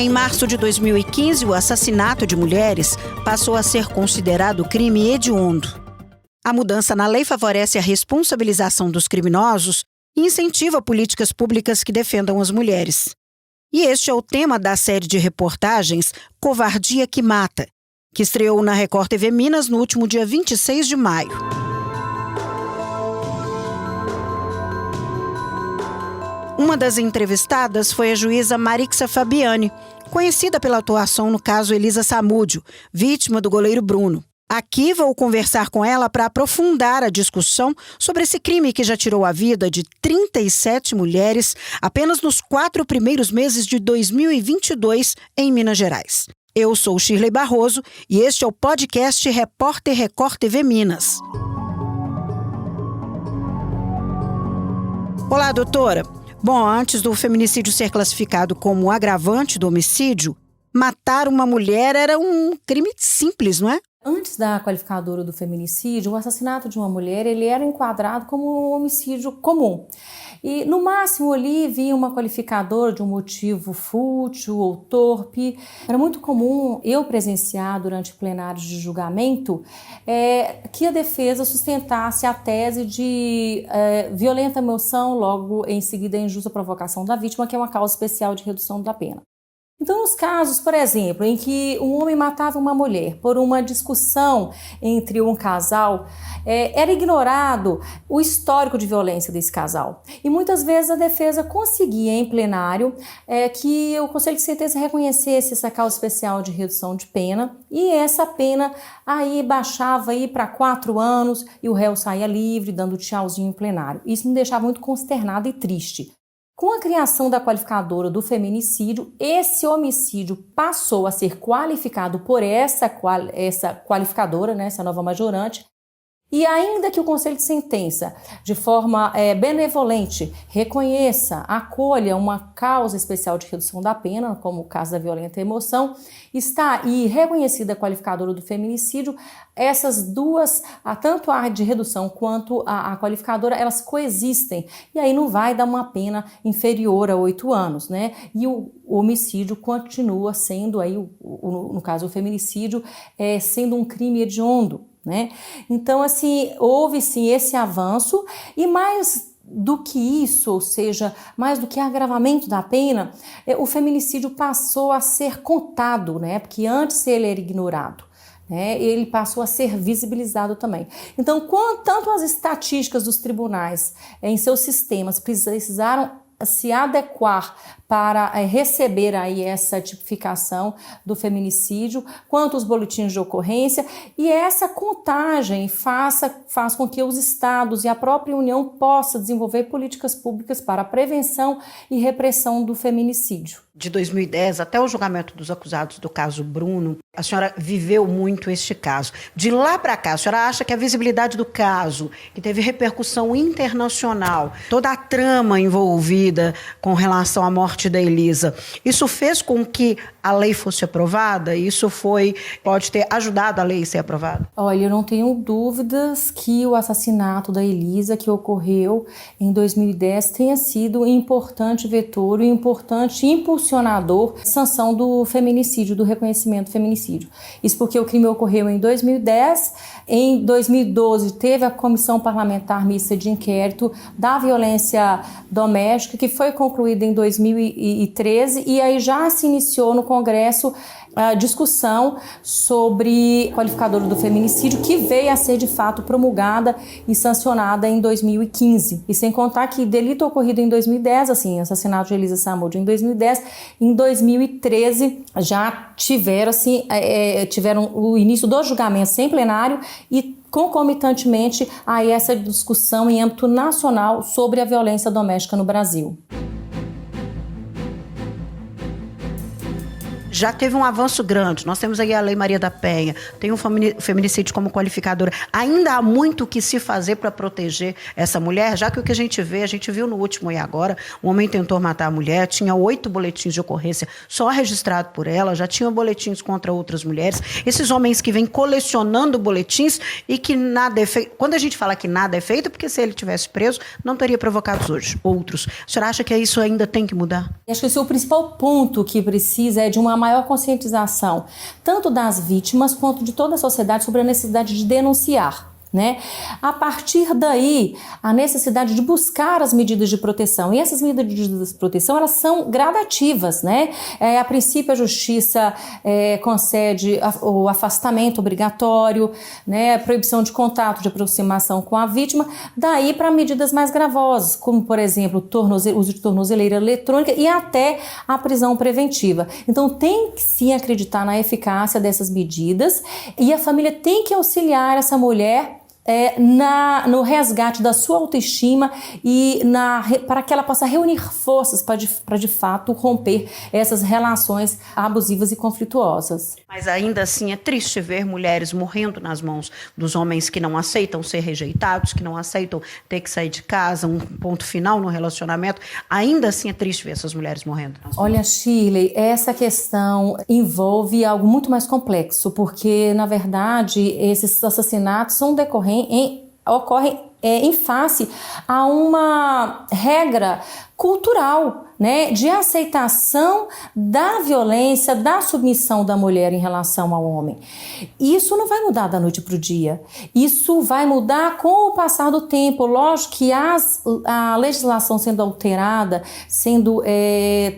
Em março de 2015, o assassinato de mulheres passou a ser considerado crime hediondo. A mudança na lei favorece a responsabilização dos criminosos e incentiva políticas públicas que defendam as mulheres. E este é o tema da série de reportagens Covardia que Mata, que estreou na Record TV Minas no último dia 26 de maio. Uma das entrevistadas foi a juíza Marixa Fabiani, conhecida pela atuação no caso Elisa Samúdio, vítima do goleiro Bruno. Aqui vou conversar com ela para aprofundar a discussão sobre esse crime que já tirou a vida de 37 mulheres apenas nos 4 primeiros meses de 2022 em Minas Gerais. Eu sou Shirley Barroso e este é o podcast Repórter Record TV Minas. Olá, doutora. Bom, antes do feminicídio ser classificado como agravante do homicídio, matar uma mulher era um crime simples, não é? Antes da qualificadora do feminicídio, o assassinato de uma mulher ele era enquadrado como um homicídio comum. E, no máximo, ali vinha uma qualificadora de um motivo fútil ou torpe. Era muito comum eu presenciar durante plenários de julgamento que a defesa sustentasse a tese de violenta emoção, logo em seguida a injusta provocação da vítima, que é uma causa especial de redução da pena. Então, nos casos, por exemplo, em que um homem matava uma mulher por uma discussão entre um casal, era ignorado o histórico de violência desse casal. E muitas vezes a defesa conseguia em plenário que o Conselho de Sentença reconhecesse essa causa especial de redução de pena e essa pena aí baixava para 4 anos e o réu saía livre, dando tchauzinho em plenário. Isso me deixava muito consternada e triste. Com a criação da qualificadora do feminicídio, esse homicídio passou a ser qualificado por essa qualificadora, essa nova majorante, e ainda que o Conselho de Sentença, de forma benevolente, reconheça, acolha uma causa especial de redução da pena, como o caso da violenta emoção, está aí reconhecida a qualificadora do feminicídio, essas duas, tanto a de redução quanto a qualificadora, elas coexistem, e aí não vai dar uma pena inferior a 8 anos, né? E o homicídio continua sendo, aí, no caso o feminicídio, sendo um crime hediondo. Né? Então, assim, houve sim esse avanço e mais do que isso, ou seja, mais do que agravamento da pena, o feminicídio passou a ser contado, né? Porque antes ele era ignorado. Ele passou a ser visibilizado também. Então, tanto as estatísticas dos tribunais em seus sistemas precisaram se adequar para receber aí essa tipificação do feminicídio, quanto os boletins de ocorrência, e essa contagem faz com que os estados e a própria União possam desenvolver políticas públicas para a prevenção e repressão do feminicídio. De 2010 até o julgamento dos acusados do caso Bruno, a senhora viveu muito este caso. De lá para cá, a senhora acha que a visibilidade do caso, que teve repercussão internacional, toda a trama envolvida com relação à morte da Elisa, isso fez com que a lei fosse aprovada? Isso pode ter ajudado a lei a ser aprovada? Olha, eu não tenho dúvidas que o assassinato da Elisa, que ocorreu em 2010, tenha sido um importante vetor e um importante impulsionador da sanção do feminicídio, do reconhecimento do feminicídio. Isso porque o crime ocorreu em 2010, em 2012 teve a Comissão Parlamentar Mista de Inquérito da Violência Doméstica, que foi concluída em 2013, e aí já se iniciou no Congresso a discussão sobre qualificadora do feminicídio, que veio a ser de fato promulgada e sancionada em 2015. E sem contar que delito ocorrido em 2010, assim, assassinato de Elisa Samúdio em 2010, em 2013 já tiveram o início do julgamento em plenário e concomitantemente a essa discussão em âmbito nacional sobre a violência doméstica no Brasil. já teve um avanço grande. Nós temos aí a Lei Maria da Penha, tem o feminicídio como qualificadora. Ainda há muito o que se fazer para proteger essa mulher, já que o que a gente viu no último e agora, um homem tentou matar a mulher, tinha 8 boletins de ocorrência só registrado por ela, já tinha boletins contra outras mulheres. Esses homens que vêm colecionando boletins e que nada é feito. Quando a gente fala que nada é feito, porque se ele tivesse preso, não teria provocado hoje outros. A senhora acha que isso ainda tem que mudar? Acho que esse é o principal ponto que precisa, é de uma maior conscientização, tanto das vítimas quanto de toda a sociedade sobre a necessidade de denunciar. Né? A partir daí, a necessidade de buscar as medidas de proteção. E essas medidas de proteção, elas são gradativas, né? A princípio, a justiça concede o afastamento obrigatório, né? A proibição de contato, de aproximação com a vítima, daí para medidas mais gravosas, como, por exemplo, uso de tornozeleira eletrônica e até a prisão preventiva. Então, tem que sim acreditar na eficácia dessas medidas e a família tem que auxiliar essa mulher no resgate da sua autoestima e para que ela possa reunir forças para de fato romper essas relações abusivas e conflituosas. Mas ainda assim é triste ver mulheres morrendo nas mãos dos homens que não aceitam ser rejeitados, que não aceitam ter que sair de casa, um ponto final no relacionamento. Ainda assim é triste ver essas mulheres morrendo. Olha, Shirley, essa questão envolve algo muito mais complexo, porque na verdade esses assassinatos ocorrem em face a uma regra cultural, né, de aceitação da violência, da submissão da mulher em relação ao homem. Isso não vai mudar da noite para o dia. Isso vai mudar com o passar do tempo. Lógico que a legislação sendo alterada,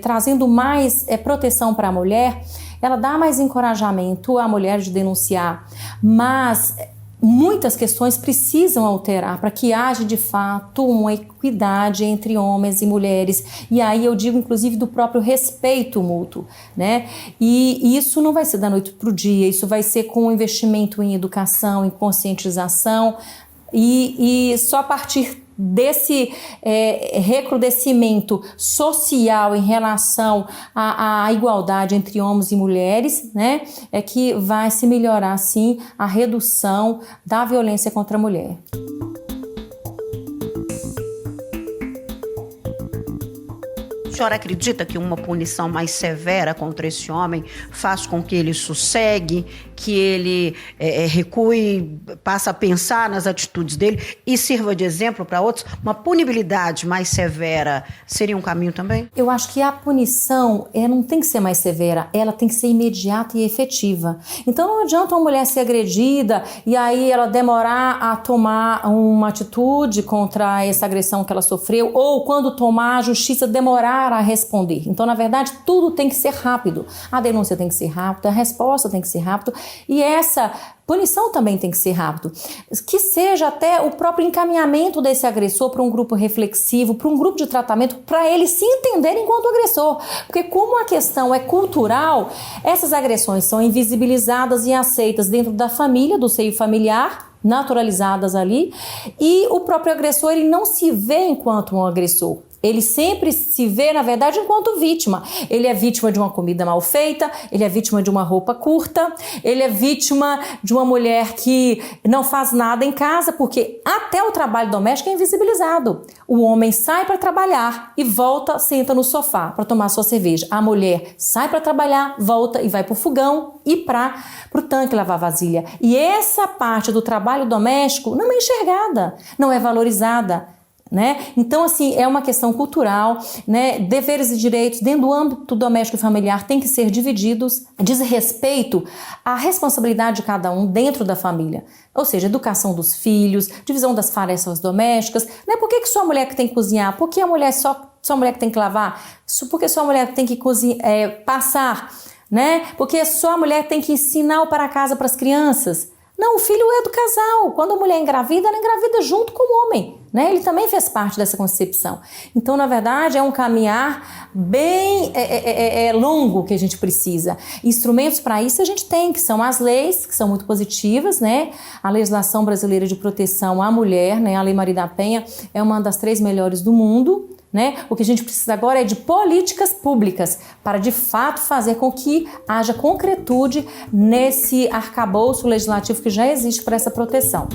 trazendo mais proteção para a mulher, ela dá mais encorajamento à mulher de denunciar, mas muitas questões precisam alterar para que haja de fato uma equidade entre homens e mulheres, e aí eu digo inclusive do próprio respeito mútuo, né? E isso não vai ser da noite para o dia, isso vai ser com investimento em educação, em conscientização, e só a partir desse recrudescimento social em relação à igualdade entre homens e mulheres, né, é que vai se melhorar, sim, a redução da violência contra a mulher. A senhora acredita que uma punição mais severa contra esse homem faz com que ele sossegue, que ele recue, passe a pensar nas atitudes dele e sirva de exemplo para outros? Uma punibilidade mais severa seria um caminho também? Eu acho que a punição não tem que ser mais severa, ela tem que ser imediata e efetiva. Então não adianta uma mulher ser agredida e aí ela demorar a tomar uma atitude contra essa agressão que ela sofreu, ou quando tomar, a justiça demorar a responder. Então, na verdade, tudo tem que ser rápido. A denúncia tem que ser rápida, a resposta tem que ser rápida e essa punição também tem que ser rápido. Que seja até o próprio encaminhamento desse agressor para um grupo reflexivo, para um grupo de tratamento, para ele se entender enquanto agressor. Porque como a questão é cultural, essas agressões são invisibilizadas e aceitas dentro da família, do seio familiar, naturalizadas ali, e o próprio agressor ele não se vê enquanto um agressor. Ele sempre se vê, na verdade, enquanto vítima. Ele é vítima de uma comida mal feita, ele é vítima de uma roupa curta, ele é vítima de uma mulher que não faz nada em casa, porque até o trabalho doméstico é invisibilizado. O homem sai para trabalhar e volta, senta no sofá para tomar sua cerveja. A mulher sai para trabalhar, volta e vai para o fogão e para o tanque lavar vasilha. E essa parte do trabalho doméstico não é enxergada, não é valorizada. Né? Então, assim, é uma questão cultural, né? Deveres e direitos dentro do âmbito doméstico e familiar têm que ser divididos, diz respeito à responsabilidade de cada um dentro da família, ou seja, educação dos filhos, divisão das tarefas domésticas, né? Por que só a mulher que tem que cozinhar? Por que a mulher só a mulher que tem que lavar? Por que só a mulher que tem que passar? Né? Porque só a mulher tem que ensinar o para casa para as crianças? Não, o filho é do casal. Quando a mulher engravida, ela engravida junto com o homem, né? Ele também fez parte dessa concepção. Então, na verdade, é um caminhar bem longo que a gente precisa. Instrumentos para isso a gente tem, que são as leis, que são muito positivas, né? A legislação brasileira de proteção à mulher, né? A Lei Maria da Penha é uma das 3 melhores do mundo, né? O que a gente precisa agora é de políticas públicas para, de fato, fazer com que haja concretude nesse arcabouço legislativo que já existe para essa proteção.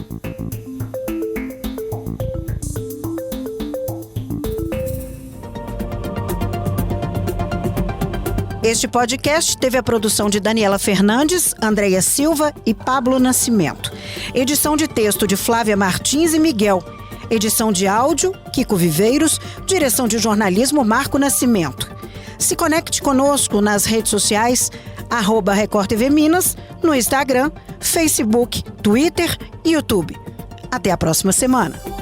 Este podcast teve a produção de Daniela Fernandes, Andreia Silva e Pablo Nascimento. Edição de texto de Flávia Martins e Miguel. Edição de áudio, Kiko Viveiros. Direção de jornalismo, Marco Nascimento. Se conecte conosco nas redes sociais, @Record TV Minas, no Instagram, Facebook, Twitter e YouTube. Até a próxima semana.